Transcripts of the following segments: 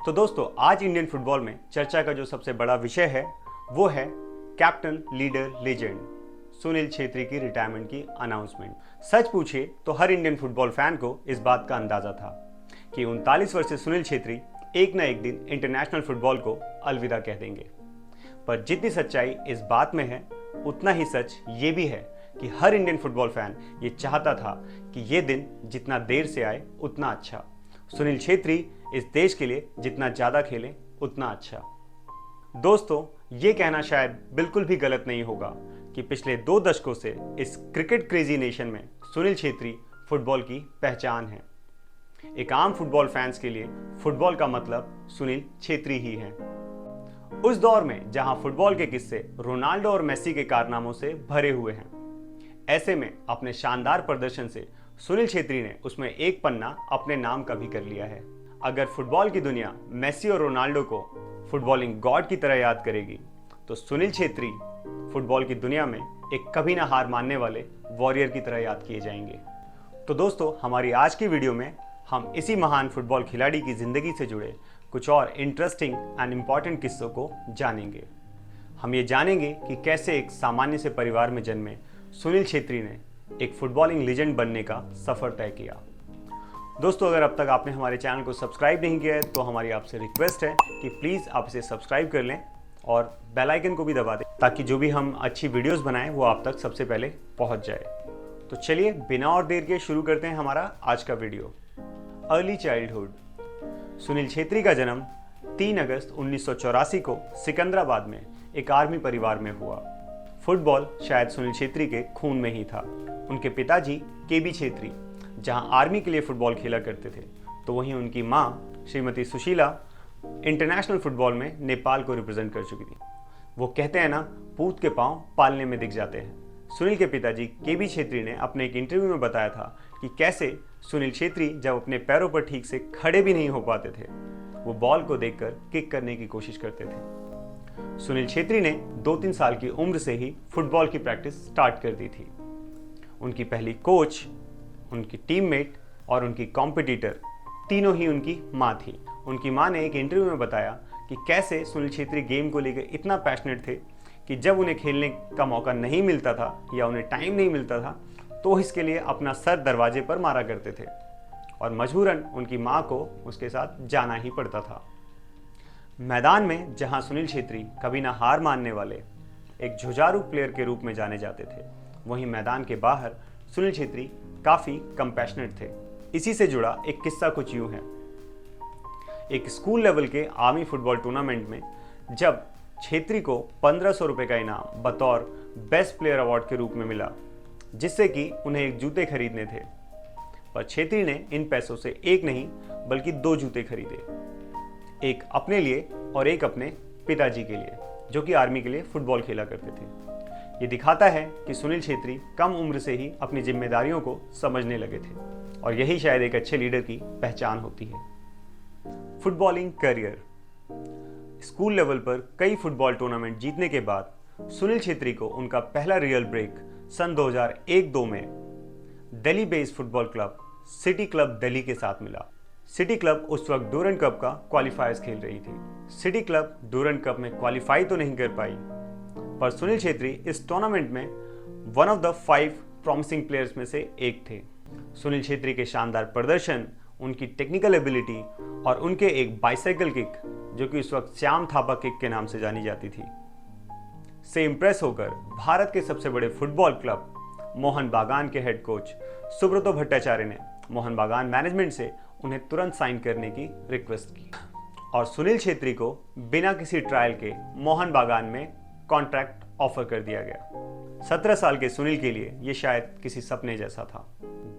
तो दोस्तों आज इंडियन फुटबॉल में चर्चा का जो सबसे बड़ा विषय है वो है captain leader legend Sunil Chhetri की रिटायरमेंट की अनाउंसमेंट। सच पूछे तो हर इंडियन फुटबॉल फैन को इस बात का अंदाजा था कि 39 वर्षीय सुनील छेत्री एक न एक दिन इंटरनेशनल फुटबॉल को अलविदा कह देंगे। पर जितनी सच्चाई इस बात में है उतना ही सच ये भी है कि हर इंडियन फुटबॉल फैन ये चाहता था कि ये दिन जितना देर से आए उतना अच्छा। सुनील छेत्री इस देश के लिए जितना ज़्यादा खेलें उतना अच्छा। दोस्तों ये कहना शायद बिल्कुल भी गलत नहीं होगा कि पिछले 2 दशकों से इस क्रिकेट क्रेजी नेशन में सुनील छेत्री फुटबॉल की पहचान है। एक आम फुटबॉल फैंस के लिए फुटबॉल का मतलब सुनील छेत्री ही है। उस दौर में जहां फुटबॉल के किस्से रोनाल्डो और मेसी के कारनामों से भरे हुए हैं, ऐसे में अपने शानदार प्रदर्शन से सुनील छेत्री ने उसमें एक पन्ना अपने नाम का भी कर लिया है। अगर फुटबॉल की दुनिया मेसी और रोनाल्डो को फुटबॉलिंग गॉड की तरह याद करेगी तो सुनील छेत्री फुटबॉल की दुनिया में एक कभी ना हार मानने वाले वॉरियर की तरह याद किए जाएंगे। तो दोस्तों हमारी आज की वीडियो में हम इसी महान फुटबॉल खिलाड़ी की जिंदगी से जुड़े कुछ और इंटरेस्टिंग एंड इम्पॉर्टेंट किस्सों को जानेंगे। हम ये जानेंगे कि कैसे एक सामान्य से परिवार में जन्मे सुनील छेत्री ने एक फुटबॉलिंग लेजेंड बनने का सफर तय किया। दोस्तों अगर अब तक आपने हमारे चैनल को सब्सक्राइब नहीं किया है तो हमारी आपसे रिक्वेस्ट है कि प्लीज़ आप इसे सब्सक्राइब कर लें और बेल आइकन को भी दबा दें ताकि जो भी हम अच्छी वीडियोस बनाएं वो आप तक सबसे पहले पहुंच जाए। तो चलिए बिना और देर के शुरू करते हैं हमारा आज का video. Early childhood. Sunil Chhetri का जन्म 3 अगस्त 1984 को सिकंदराबाद में एक आर्मी परिवार में हुआ। फुटबॉल शायद सुनील छेत्री के खून में ही था। उनके पिताजी केबी छेत्री जहां आर्मी के लिए फुटबॉल खेला करते थे, तो वहीं उनकी मां श्रीमती सुशीला इंटरनेशनल फुटबॉल में नेपाल को रिप्रेजेंट कर चुकी थी। वो कहते हैं ना, पूत के पांव पालने में दिख जाते हैं। सुनील के पिताजी केबी छेत्री ने अपने एक इंटरव्यू में बताया था कि कैसे सुनील छेत्री जब अपने पैरों पर ठीक से खड़े भी नहीं हो पाते थे, वो बॉल को देखकर किक करने की कोशिश करते थे। सुनील छेत्री ने 2-3 साल की उम्र से ही फुटबॉल की प्रैक्टिस स्टार्ट कर दी थी। उनकी पहली कोच, उनकी टीममेट और उनकी कॉम्पिटिटर तीनों ही उनकी माँ थी। उनकी माँ ने एक इंटरव्यू में बताया कि कैसे सुनील छेत्री गेम को लेकर इतना पैशनेट थे कि जब उन्हें खेलने का मौका नहीं मिलता था या उन्हें टाइम नहीं मिलता था तो इसके लिए अपना सर दरवाजे पर मारा करते थे और मजबूरन उनकी माँ को उसके साथ जाना ही पड़ता था। मैदान में जहां सुनील छेत्री कभी ना हार मानने वाले एक जुझारू प्लेयर के रूप में जाने जाते थे, वहीं मैदान के बाहर सुनील छेत्री काफ़ी कंपैशनेट थे। इसी से जुड़ा एक किस्सा कुछ यूँ है। एक स्कूल लेवल के आर्मी फुटबॉल टूर्नामेंट में जब छेत्री को 1500 रुपये का इनाम बतौर बेस्ट प्लेयर अवार्ड के रूप में मिला, जिससे कि उन्हें एक जूते खरीदने थे, पर छेत्री ने इन पैसों से एक नहीं बल्कि 2 जूते खरीदे, एक अपने लिए और एक अपने पिताजी के लिए जो कि आर्मी के लिए फुटबॉल खेला करते थे। ये दिखाता है कि सुनील छेत्री कम उम्र से ही अपनी जिम्मेदारियों को समझने लगे थे और यही शायद एक अच्छे लीडर की पहचान होती है। Footballing career. स्कूल लेवल पर कई फुटबॉल टूर्नामेंट जीतने के बाद सुनील छेत्री को उनका पहला रियल ब्रेक सन 2001-2 में Delhi based football club city club Delhi के साथ मिला। सिटी क्लब उस वक्त डूरंड कप का क्वालिफायर्स खेल रही थी। सिटी क्लब डूरंड कप में क्वालिफाई तो नहीं कर पाई, पर सुनील छेत्री इस टूर्नामेंट में one of the 5 promising players में से एक थे। सुनील छेत्री के शानदार प्रदर्शन, उनकी टेक्निकल एबिलिटी और उनके एक बाइसाइकिल किक जो कि उस वक्त श्याम थापा किक के नाम से जानी जाती थी, से इम्प्रेस होकर भारत के सबसे बड़े फुटबॉल क्लब मोहन बागान के हेड कोच सुब्रतो भट्टाचार्य ने मोहन बागान मैनेजमेंट से उन्हें तुरंत साइन करने की रिक्वेस्ट की और सुनील छेत्री को बिना किसी ट्रायल के मोहन बागान में कॉन्ट्रैक्ट ऑफर कर दिया गया। 17 साल के सुनील के लिए यह शायद किसी सपने जैसा था।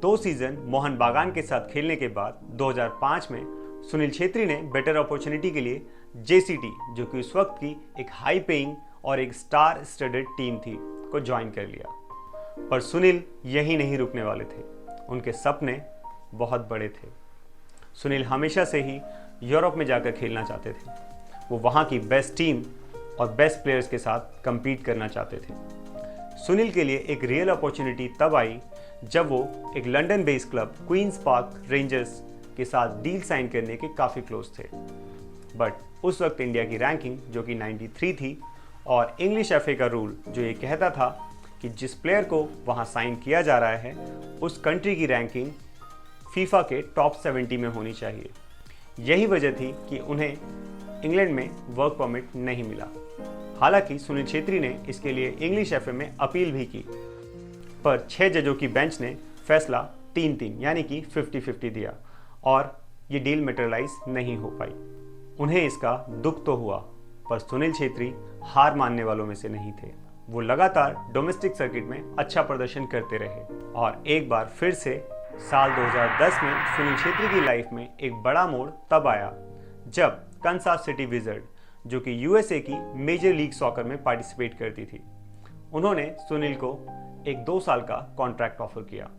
2 सीजन मोहन बागान के साथ खेलने के बाद 2005 में सुनील छेत्री ने बेटर अपॉर्चुनिटी के लिए जेसीटी, जो कि उस वक्त की एक हाई पेइंग और एक स्टार स्टडेड टीम थी, को ज्वाइन कर लिया। पर सुनील यहीं नहीं रुकने वाले थे, उनके सपने बहुत बड़े थे। सुनील हमेशा से ही यूरोप में जाकर खेलना चाहते थे। वो वहाँ की बेस्ट टीम और बेस्ट प्लेयर्स के साथ compete करना चाहते थे। सुनील के लिए एक रियल अपॉर्चुनिटी तब आई जब वो एक London based club Queens Park Rangers के साथ डील साइन करने के काफ़ी क्लोज थे। बट उस वक्त इंडिया की रैंकिंग जो कि 93 थी और इंग्लिश एफए का रूल जो ये कहता था कि जिस प्लेयर को वहाँ साइन किया जा रहा है उस कंट्री की रैंकिंग फीफा के टॉप 70 में होनी चाहिए। यही वजह थी कि उन्हें इंग्लैंड में वर्क परमिट नहीं मिला। हालांकि सुनील छेत्री ने इसके लिए इंग्लिश एफए में अपील भी की, पर 6 जजों की बेंच ने फैसला 3-3 यानी कि 50-50 दिया और ये डील मटेरियलाइज नहीं हो पाई। उन्हें इसका दुख तो हुआ, पर सुनील छेत्री हार मानने वालों में से नहीं थे। वो लगातार डोमेस्टिक सर्किट में अच्छा प्रदर्शन करते रहे और एक बार फिर से साल 2010 में सुनील छेत्री की लाइफ में एक बड़ा मोड़ तब आया जब कंसास सिटी विजर्ड, जो कि यूएसए की मेजर लीग सॉकर में पार्टिसिपेट करती थी, उन्होंने सुनील को एक 2 साल का कॉन्ट्रैक्ट ऑफर किया।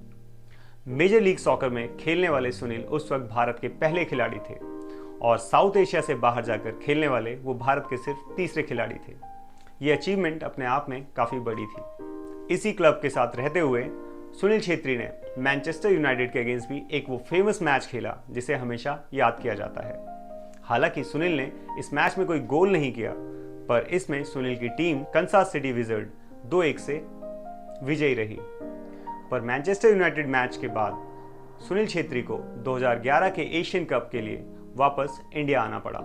मेजर लीग सॉकर में खेलने वाले सुनील उस वक्त भारत के पहले खिलाड़ी थे और साउथ एशिया से बाहर जाकर खेलने वाले वो भारत के सिर्फ तीसरे खिलाड़ी थे। ये अचीवमेंट अपने आप में काफ़ी बड़ी थी। इसी क्लब के साथ रहते हुए सुनील छेत्री ने मैनचेस्टर यूनाइटेड के अगेंस्ट भी एक वो फेमस मैच खेला जिसे हमेशा याद किया जाता है। हालांकि सुनील ने इस मैच में कोई गोल नहीं किया, पर इसमें सुनील की टीम कंसास सिटी विजर्ड 2-1 से विजयी रही। पर मैनचेस्टर यूनाइटेड मैच के बाद सुनील छेत्री को 2011 के एशियन कप के लिए वापस इंडिया आना पड़ा,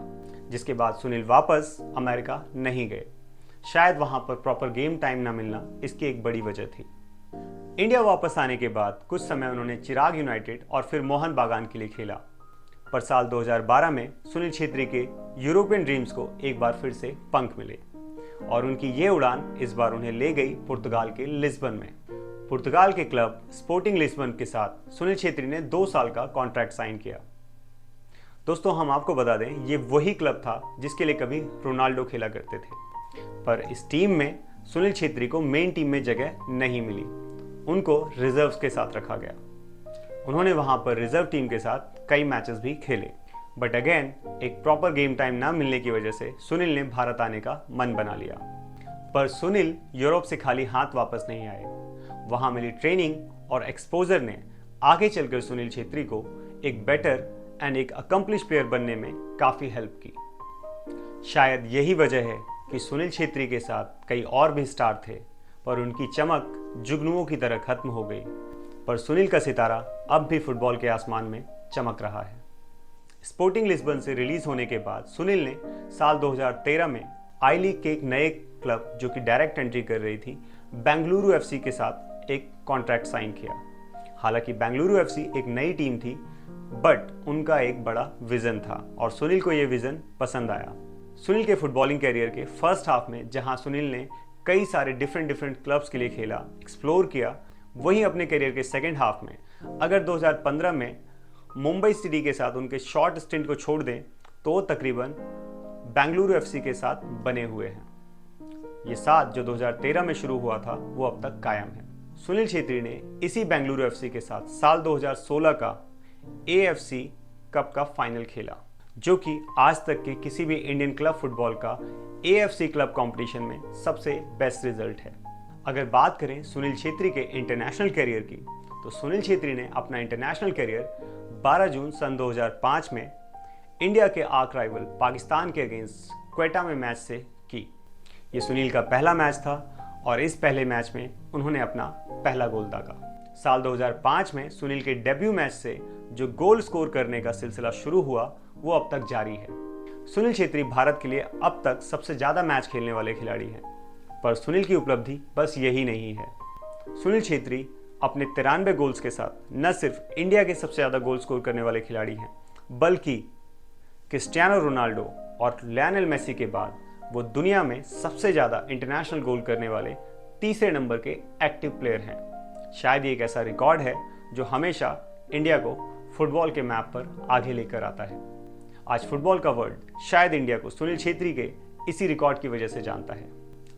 जिसके बाद सुनील वापस अमेरिका नहीं गए। शायद वहां पर प्रॉपर गेम टाइम ना मिलना इसकी एक बड़ी वजह थी। इंडिया वापस आने के बाद कुछ समय उन्होंने चिराग यूनाइटेड और फिर मोहन बागान के लिए खेला, पर साल 2012 में सुनील छेत्री के यूरोपियन ड्रीम्स को एक बार फिर से पंख मिले और उनकी ये उड़ान इस बार उन्हें ले गई पुर्तगाल के लिस्बन में। पुर्तगाल के क्लब स्पोर्टिंग लिस्बन के साथ सुनील छेत्री ने 2 साल का कॉन्ट्रैक्ट साइन किया। दोस्तों, हम आपको बता दें, ये वही क्लब था जिसके लिए कभी रोनाल्डो खेला करते थे, पर इस टीम में सुनील छेत्री को मेन टीम में जगह नहीं मिली। उनको रिजर्व्स के साथ रखा गया। उन्होंने वहां पर रिजर्व टीम के साथ कई मैचेस भी खेले, बट अगेन एक प्रॉपर गेम टाइम ना मिलने की वजह से सुनील ने भारत आने का मन बना लिया। पर सुनील यूरोप से खाली हाथ वापस नहीं आए। वहां मिली ट्रेनिंग और एक्सपोजर ने आगे चलकर सुनील छेत्री को एक बेटर एंड एक अकम्प्लिश प्लेयर बनने में काफ़ी हेल्प की। शायद यही वजह है कि सुनील छेत्री के साथ कई और भी स्टार थे, पर उनकी चमक जुगनुओं की तरह खत्म हो गई। पर सुनील का सितारा अब भी फुटबॉल के आसमान में चमक रहा है। स्पोर्टिंग लिस्बन से रिलीज होने के बाद सुनील ने साल 2013 में आई लीग के एक नए क्लब जो कि डायरेक्ट एंट्री कर रही थी, बेंगलुरु एफसी के साथ एक कॉन्ट्रैक्ट साइन किया। हालांकि बेंगलुरु एफसी एक नई टीम थी, बट उनका एक बड़ा विजन था और सुनील को यह विजन पसंद आया। सुनील के फुटबॉलिंग कैरियर के फर्स्ट हाफ में जहां सुनील ने कई सारे डिफरेंट क्लब्स के लिए खेला, एक्सप्लोर किया, वहीं अपने करियर के सेकेंड हाफ में अगर 2015 में मुंबई सिटी के साथ उनके शॉर्ट स्टिंट को छोड़ दें तो तकरीबन बेंगलुरु एफसी के साथ बने हुए हैं। ये साथ जो 2013 में शुरू हुआ था वो अब तक कायम है। सुनील छेत्री ने इसी बेंगलुरु एफसी के साथ साल 2016 का एएफसी कप का फाइनल खेला, जो कि आज तक के किसी भी इंडियन क्लब फुटबॉल का एएफसी क्लब कंपटीशन में सबसे बेस्ट रिजल्ट है। अगर बात करें सुनील छेत्री के इंटरनेशनल करियर की, तो सुनील छेत्री ने अपना इंटरनेशनल करियर 12 जून सन 2005 में इंडिया के आर्क राइवल पाकिस्तान के अगेंस्ट क्वेटा में मैच से की। ये सुनील का पहला मैच था और इस पहले मैच में उन्होंने अपना पहला गोल दागा। साल 2005 में सुनील के डेब्यू मैच से जो गोल स्कोर करने का सिलसिला शुरू हुआ वो अब तक जारी है। सुनील छेत्री भारत के लिए अब तक सबसे ज़्यादा मैच खेलने वाले खिलाड़ी हैं, पर सुनील की उपलब्धि बस यही नहीं है। सुनील छेत्री अपने 93 गोल्स के साथ न सिर्फ इंडिया के सबसे ज़्यादा गोल स्कोर करने वाले खिलाड़ी हैं, बल्कि क्रिस्टियानो रोनाल्डो और लियोनेल मेसी के बाद वो दुनिया में सबसे ज़्यादा इंटरनेशनल गोल करने वाले तीसरे नंबर के एक्टिव प्लेयर हैं। शायद ये एक ऐसा रिकॉर्ड है जो हमेशा इंडिया को फुटबॉल के मैप पर आगे लेकर आता है। आज फुटबॉल का वर्ल्ड शायद इंडिया को सुनील छेत्री के इसी रिकॉर्ड की वजह से जानता है।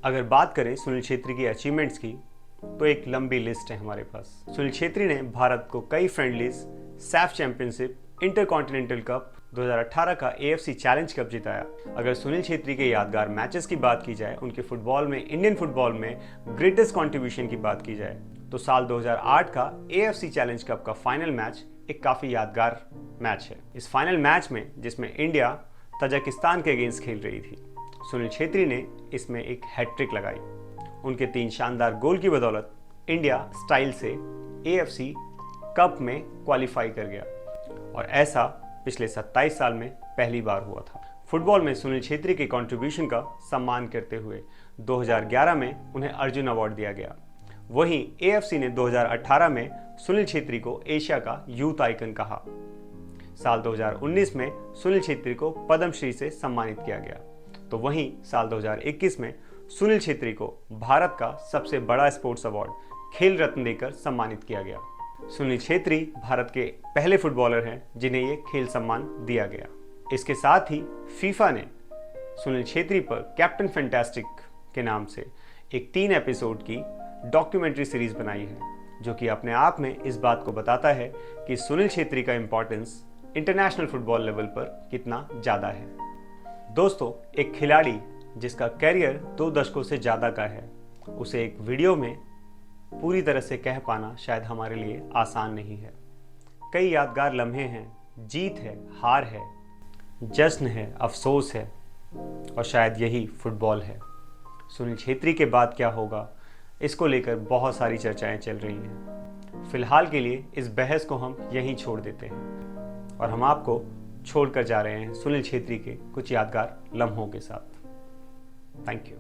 अगर बात करें सुनील छेत्री की अचीवमेंट्स की, तो एक लंबी लिस्ट है हमारे पास। सुनील छेत्री ने भारत को कई friendlies, Saif championship, intercontinental cup, 2018 का एएफसी चैलेंज कप जिताया। अगर सुनील छेत्री के यादगार मैचेस की बात की जाए, उनके फुटबॉल में, इंडियन फुटबॉल में ग्रेटेस्ट कंट्रीब्यूशन की बात की जाए, तो साल 2008 का एएफसी चैलेंज कप का फाइनल मैच एक काफ़ी यादगार मैच है। इस फाइनल मैच में जिसमें इंडिया तजाकिस्तान के अगेंस्ट खेल रही थी। सुनील छेत्री ने इसमें एक हैट्रिक लगाई। उनके 3 शानदार गोल की बदौलत इंडिया स्टाइल से AFC कप में क्वालिफाई कर गया और ऐसा पिछले 27 साल में पहली बार हुआ था। फुटबॉल में सुनील छेत्री के कंट्रीब्यूशन का सम्मान करते हुए 2011 में उन्हें अर्जुन अवार्ड दिया गया। वहीं AFC ने 2018 में सुनील छेत्री को एशिया का यूथ आइकन कहा। साल 2019 में सुनील छेत्री को पद्मश्री से सम्मानित किया गया। तो वहीं साल 2021 में सुनील छेत्री को भारत का सबसे बड़ा स्पोर्ट्स अवार्ड खेल रत्न देकर सम्मानित किया गया। सुनील छेत्री भारत के पहले फुटबॉलर हैं जिन्हें ये खेल सम्मान दिया गया। इसके साथ ही फीफा ने सुनील छेत्री पर कैप्टन फैंटास्टिक के नाम से एक 3 एपिसोड की डॉक्यूमेंट्री सीरीज बनाई है, जो कि अपने आप में इस बात को बताता है कि सुनील छेत्री का इंपॉर्टेंस इंटरनेशनल फुटबॉल लेवल पर कितना ज़्यादा है। दोस्तों, एक खिलाड़ी जिसका कैरियर 2 दशकों से ज़्यादा का है, उसे एक वीडियो में पूरी तरह से कह पाना शायद हमारे लिए आसान नहीं है। कई यादगार लम्हे हैं, जीत है, हार है, जश्न है, अफसोस है और शायद यही फुटबॉल है। सुनील छेत्री के बाद क्या होगा, इसको लेकर बहुत सारी चर्चाएं चल रही हैं। फिलहाल के लिए इस बहस को हम यहीं छोड़ देते हैं और हम आपको छोड़कर जा रहे हैं सुनील छेत्री के कुछ यादगार लम्हों के साथ। Thank you.